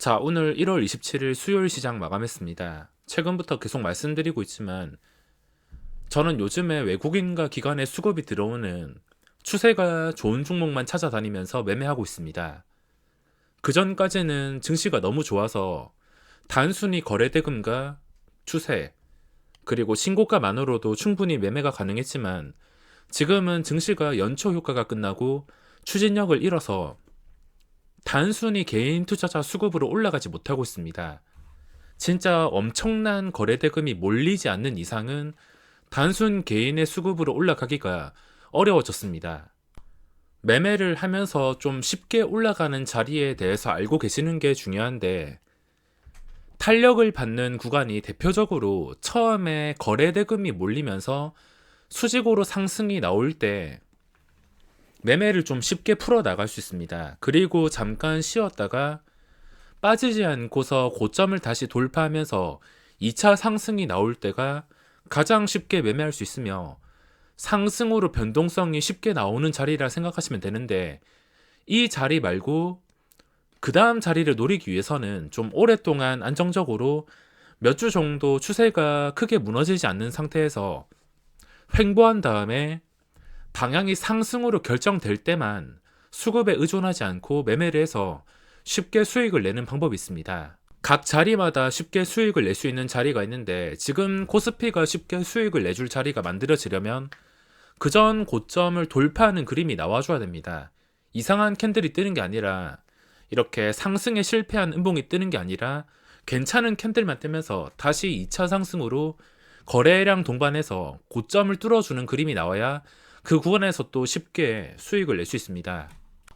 자, 오늘 1월 27일 수요일 시장 마감했습니다. 최근부터 계속 말씀드리고 있지만 저는 요즘에 외국인과 기관의 수급이 들어오는 추세가 좋은 종목만 찾아다니면서 매매하고 있습니다. 그전까지는 증시가 너무 좋아서 단순히 거래대금과 추세, 그리고 신고가만으로도 충분히 매매가 가능했지만 지금은 증시가 연초 효과가 끝나고 추진력을 잃어서 단순히 개인 투자자 수급으로 올라가지 못하고 있습니다. 진짜 엄청난 거래대금이 몰리지 않는 이상은 단순 개인의 수급으로 올라가기가 어려워졌습니다. 매매를 하면서 좀 쉽게 올라가는 자리에 대해서 알고 계시는 게 중요한데, 탄력을 받는 구간이 대표적으로 처음에 거래대금이 몰리면서 수직으로 상승이 나올 때 매매를 좀 쉽게 풀어 나갈 수 있습니다. 그리고 잠깐 쉬었다가 빠지지 않고서 고점을 다시 돌파하면서 2차 상승이 나올 때가 가장 쉽게 매매할 수 있으며 상승으로 변동성이 쉽게 나오는 자리라 생각하시면 되는데, 이 자리 말고 그 다음 자리를 노리기 위해서는 좀 오랫동안 안정적으로 몇 주 정도 추세가 크게 무너지지 않는 상태에서 횡보한 다음에 방향이 상승으로 결정될 때만 수급에 의존하지 않고 매매를 해서 쉽게 수익을 내는 방법이 있습니다. 각 자리마다 쉽게 수익을 낼 수 있는 자리가 있는데, 지금 코스피가 쉽게 수익을 내줄 자리가 만들어지려면 그전 고점을 돌파하는 그림이 나와줘야 됩니다. 이상한 캔들이 뜨는 게 아니라, 이렇게 상승에 실패한 음봉이 뜨는 게 아니라 괜찮은 캔들만 뜨면서 다시 2차 상승으로 거래량 동반해서 고점을 뚫어주는 그림이 나와야 그 구간에서 또 쉽게 수익을 낼 수 있습니다.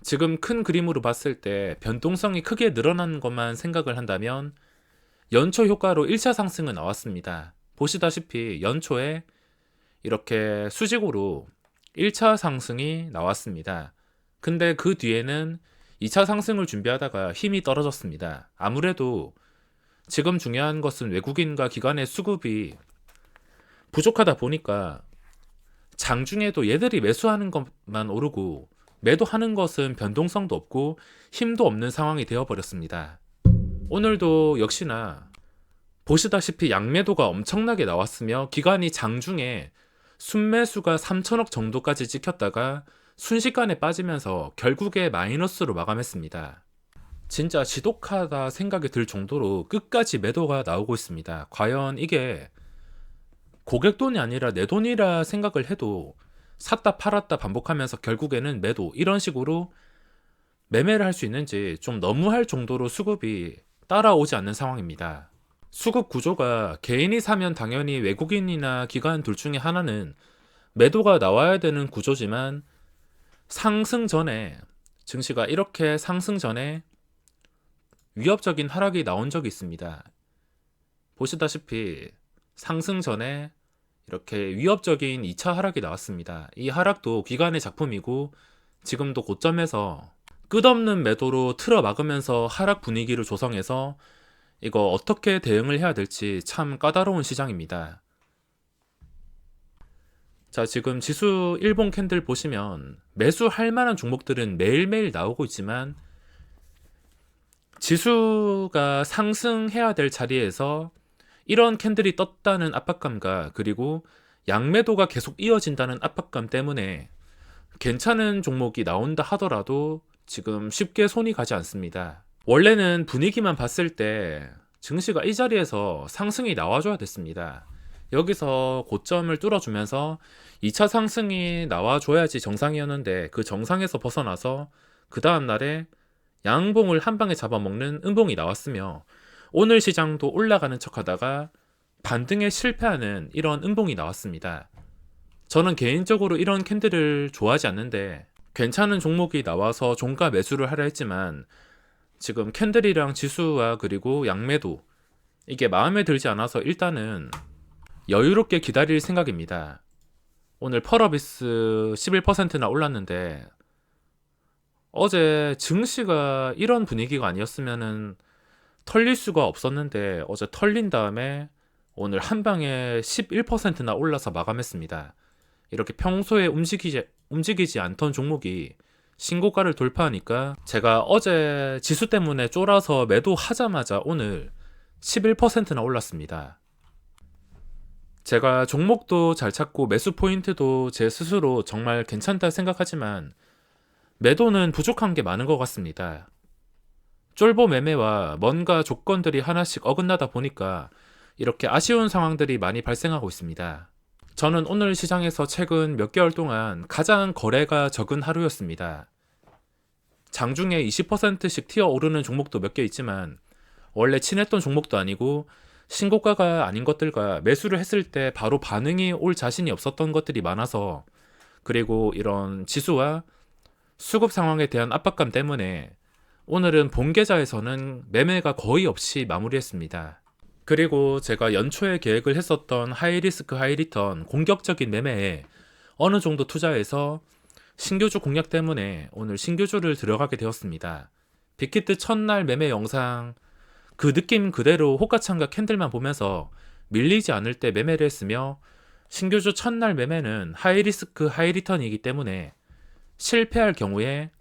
지금 큰 그림으로 봤을 때 변동성이 크게 늘어나는 것만 생각을 한다면 연초 효과로 1차 상승은 나왔습니다. 보시다시피 연초에 이렇게 수직으로 1차 상승이 나왔습니다. 근데 그 뒤에는 2차 상승을 준비하다가 힘이 떨어졌습니다. 아무래도 지금 중요한 것은 외국인과 기관의 수급이 부족하다 보니까 장중에도 얘들이 매수하는 것만 오르고 매도하는 것은 변동성도 없고 힘도 없는 상황이 되어버렸습니다. 오늘도 역시나 보시다시피 양매도가 엄청나게 나왔으며 기관이 장중에 순매수가 3천억 정도까지 찍혔다가 순식간에 빠지면서 결국에 마이너스로 마감했습니다. 진짜 지독하다 생각이 들 정도로 끝까지 매도가 나오고 있습니다. 과연 이게 고객 돈이 아니라 내 돈이라 생각을 해도 샀다 팔았다 반복하면서 결국에는 매도, 이런 식으로 매매를 할 수 있는지 좀 너무할 정도로 수급이 따라오지 않는 상황입니다. 수급 구조가 개인이 사면 당연히 외국인이나 기관 둘 중에 하나는 매도가 나와야 되는 구조지만, 상승 전에, 증시가 이렇게 상승 전에 위협적인 하락이 나온 적이 있습니다. 보시다시피 상승 전에 이렇게 위협적인 2차 하락이 나왔습니다. 이 하락도 기관의 작품이고 지금도 고점에서 끝없는 매도로 틀어 막으면서 하락 분위기를 조성해서 이거 어떻게 대응을 해야 될지 참 까다로운 시장입니다. 자, 지금 지수 일본 캔들 보시면 매수할 만한 종목들은 매일매일 나오고 있지만 지수가 상승해야 될 자리에서 이런 캔들이 떴다는 압박감과 그리고 양매도가 계속 이어진다는 압박감 때문에 괜찮은 종목이 나온다 하더라도 지금 쉽게 손이 가지 않습니다. 원래는 분위기만 봤을 때 증시가 이 자리에서 상승이 나와줘야 됐습니다. 여기서 고점을 뚫어주면서 2차 상승이 나와줘야지 정상이었는데, 그 정상에서 벗어나서 그 다음 날에 양봉을 한 방에 잡아먹는 음봉이 나왔으며, 오늘 시장도 올라가는 척하다가 반등에 실패하는 이런 음봉이 나왔습니다. 저는 개인적으로 이런 캔들을 좋아하지 않는데, 괜찮은 종목이 나와서 종가 매수를 하려 했지만 지금 캔들이랑 지수와 그리고 양매도, 이게 마음에 들지 않아서 일단은 여유롭게 기다릴 생각입니다. 오늘 펄어비스 11%나 올랐는데, 어제 증시가 이런 분위기가 아니었으면은 털릴 수가 없었는데 어제 털린 다음에 오늘 한 방에 11%나 올라서 마감했습니다. 이렇게 평소에 움직이지 않던 종목이 신고가를 돌파하니까 제가 어제 지수 때문에 쫄아서 매도하자마자 오늘 11%나 올랐습니다. 제가 종목도 잘 찾고 매수 포인트도 제 스스로 정말 괜찮다 생각하지만 매도는 부족한 게 많은 것 같습니다. 쫄보 매매와 뭔가 조건들이 하나씩 어긋나다 보니까 이렇게 아쉬운 상황들이 많이 발생하고 있습니다. 저는 오늘 시장에서 최근 몇 개월 동안 가장 거래가 적은 하루였습니다. 장중에 20%씩 튀어 오르는 종목도 몇 개 있지만 원래 친했던 종목도 아니고 신고가가 아닌 것들과 매수를 했을 때 바로 반응이 올 자신이 없었던 것들이 많아서, 그리고 이런 지수와 수급 상황에 대한 압박감 때문에 오늘은 본 계좌에서는 매매가 거의 없이 마무리했습니다. 그리고 제가 연초에 계획을 했었던 하이리스크 하이리턴 공격적인 매매에 어느 정도 투자해서 신규주 공략 때문에 오늘 신규주를 들어가게 되었습니다. 빅히트 첫날 매매 영상 그 느낌 그대로 호가창과 캔들만 보면서 밀리지 않을 때 매매를 했으며, 신규주 첫날 매매는 하이리스크 하이리턴이기 때문에 실패할 경우에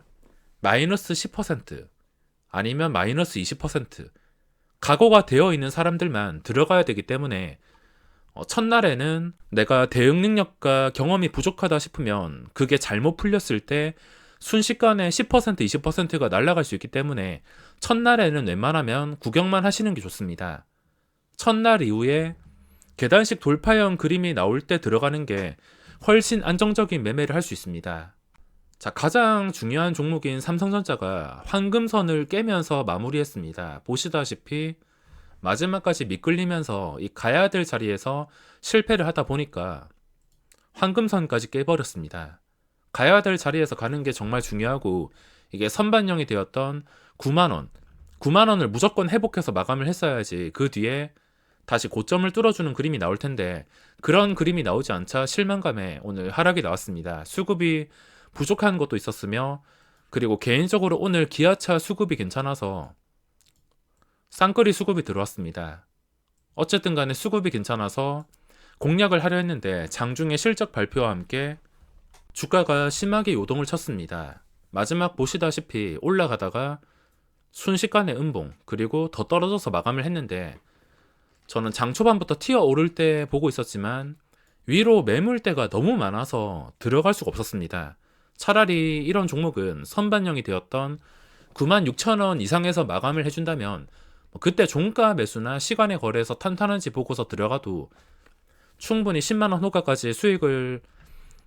마이너스 10% 아니면 마이너스 20% 각오가 되어 있는 사람들만 들어가야 되기 때문에 첫날에는 내가 대응 능력과 경험이 부족하다 싶으면 그게 잘못 풀렸을 때 순식간에 10% 20%가 날아갈 수 있기 때문에 첫날에는 웬만하면 구경만 하시는 게 좋습니다. 첫날 이후에 계단식 돌파형 그림이 나올 때 들어가는 게 훨씬 안정적인 매매를 할 수 있습니다. 자, 가장 중요한 종목인 삼성전자가 황금선을 깨면서 마무리했습니다. 보시다시피 마지막까지 미끌리면서 이 가야 될 자리에서 실패를 하다 보니까 황금선까지 깨버렸습니다. 가야 될 자리에서 가는 게 정말 중요하고, 이게 선반영이 되었던 9만원 9만원을 무조건 회복해서 마감을 했어야지 그 뒤에 다시 고점을 뚫어주는 그림이 나올 텐데, 그런 그림이 나오지 않자 실망감에 오늘 하락이 나왔습니다. 수급이 부족한 것도 있었으며, 그리고 개인적으로 오늘 기아차 수급이 괜찮아서 쌍끌이 수급이 들어왔습니다. 어쨌든 간에 수급이 괜찮아서 공략을 하려 했는데 장중에 실적 발표와 함께 주가가 심하게 요동을 쳤습니다. 마지막 보시다시피 올라가다가 순식간에 음봉, 그리고 더 떨어져서 마감을 했는데, 저는 장 초반부터 튀어 오를 때 보고 있었지만 위로 매물대가 너무 많아서 들어갈 수가 없었습니다. 차라리 이런 종목은 선반영이 되었던 96,000원 이상에서 마감을 해준다면 그때 종가 매수나 시간의 거래에서 탄탄한지 보고서 들어가도 충분히 10만원 호가까지 수익을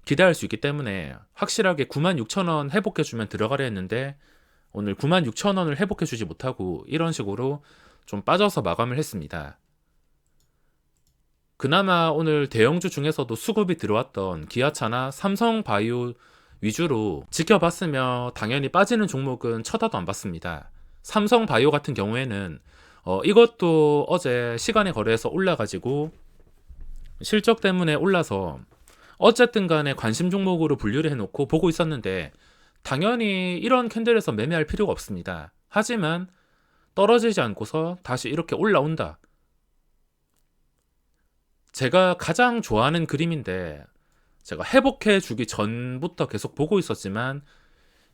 기대할 수 있기 때문에 확실하게 96,000원 회복해주면 들어가려 했는데 오늘 96,000원을 회복해주지 못하고 이런 식으로 좀 빠져서 마감을 했습니다. 그나마 오늘 대형주 중에서도 수급이 들어왔던 기아차나 삼성바이오 위주로 지켜봤으며 당연히 빠지는 종목은 쳐다도 안 봤습니다. 삼성바이오 같은 경우에는 이것도 어제 시간의 거래에서 올라가지고 실적 때문에 올라서 어쨌든 간에 관심 종목으로 분류를 해놓고 보고 있었는데, 당연히 이런 캔들에서 매매할 필요가 없습니다. 하지만 떨어지지 않고서 다시 이렇게 올라온다. 제가 가장 좋아하는 그림인데, 제가 회복해 주기 전부터 계속 보고 있었지만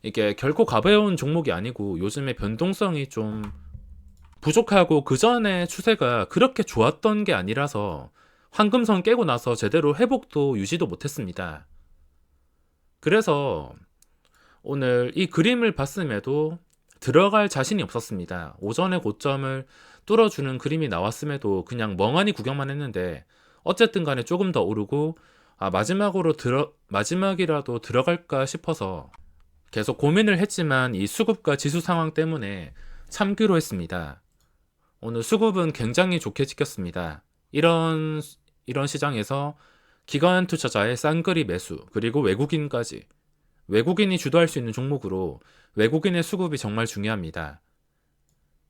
이게 결코 가벼운 종목이 아니고 요즘에 변동성이 좀 부족하고 그 전에 추세가 그렇게 좋았던 게 아니라서 황금선 깨고 나서 제대로 회복도 유지도 못했습니다. 그래서 오늘 이 그림을 봤음에도 들어갈 자신이 없었습니다. 오전에 고점을 뚫어주는 그림이 나왔음에도 그냥 멍하니 구경만 했는데, 어쨌든 간에 조금 더 오르고 마지막이라도 들어갈까 싶어서 계속 고민을 했지만 이 수급과 지수 상황 때문에 참기로 했습니다. 오늘 수급은 굉장히 좋게 찍혔습니다. 이런 시장에서 기관 투자자의 쌍끌이 매수, 그리고 외국인까지, 외국인이 주도할 수 있는 종목으로 외국인의 수급이 정말 중요합니다.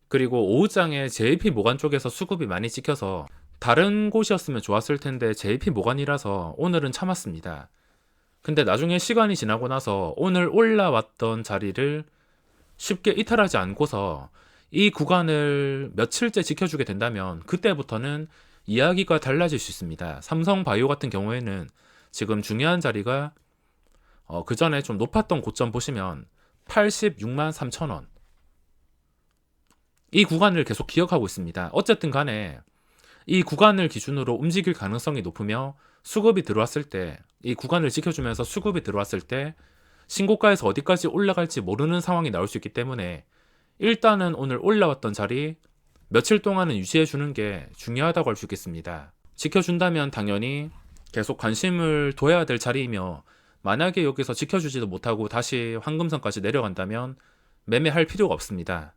그리고 오후장에 JP모간 쪽에서 수급이 많이 찍혀서 다른 곳이었으면 좋았을 텐데 JP모간이라서 오늘은 참았습니다. 근데 나중에 시간이 지나고 나서 오늘 올라왔던 자리를 쉽게 이탈하지 않고서 이 구간을 며칠째 지켜주게 된다면 그때부터는 이야기가 달라질 수 있습니다. 삼성바이오 같은 경우에는 지금 중요한 자리가 그 전에 좀 높았던 고점 보시면 86만 3천 원. 이 구간을 계속 기억하고 있습니다. 어쨌든 간에 이 구간을 기준으로 움직일 가능성이 높으며 수급이 들어왔을 때, 이 구간을 지켜주면서 수급이 들어왔을 때 신고가에서 어디까지 올라갈지 모르는 상황이 나올 수 있기 때문에 일단은 오늘 올라왔던 자리 며칠 동안은 유지해주는 게 중요하다고 할 수 있겠습니다. 지켜준다면 당연히 계속 관심을 둬야 될 자리이며, 만약에 여기서 지켜주지도 못하고 다시 황금선까지 내려간다면 매매할 필요가 없습니다.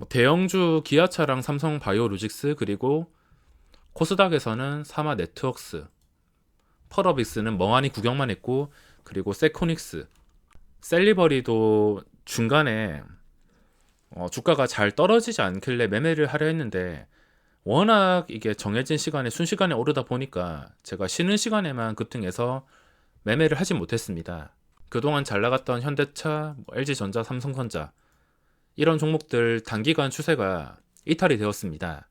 대형주 기아차랑 삼성바이오로직스, 그리고 코스닥에서는 사마네트웍스, 펄어빅스는 멍하니 구경만 했고, 그리고 세코닉스, 셀리버리도 중간에 주가가 잘 떨어지지 않길래 매매를 하려 했는데 워낙 이게 정해진 시간에 순식간에 오르다 보니까 제가 쉬는 시간에만 급등해서 매매를 하지 못했습니다. 그동안 잘 나갔던 현대차, LG전자, 삼성전자 이런 종목들 단기간 추세가 이탈이 되었습니다.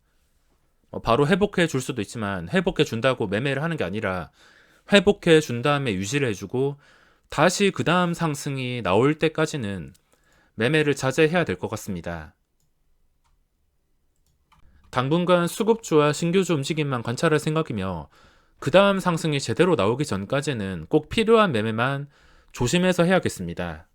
바로 회복해 줄 수도 있지만 회복해 준다고 매매를 하는 게 아니라 회복해 준 다음에 유지를 해주고 다시 그 다음 상승이 나올 때까지는 매매를 자제해야 될 것 같습니다. 당분간 수급주와 신규주 움직임만 관찰할 생각이며 그 다음 상승이 제대로 나오기 전까지는 꼭 필요한 매매만 조심해서 해야겠습니다.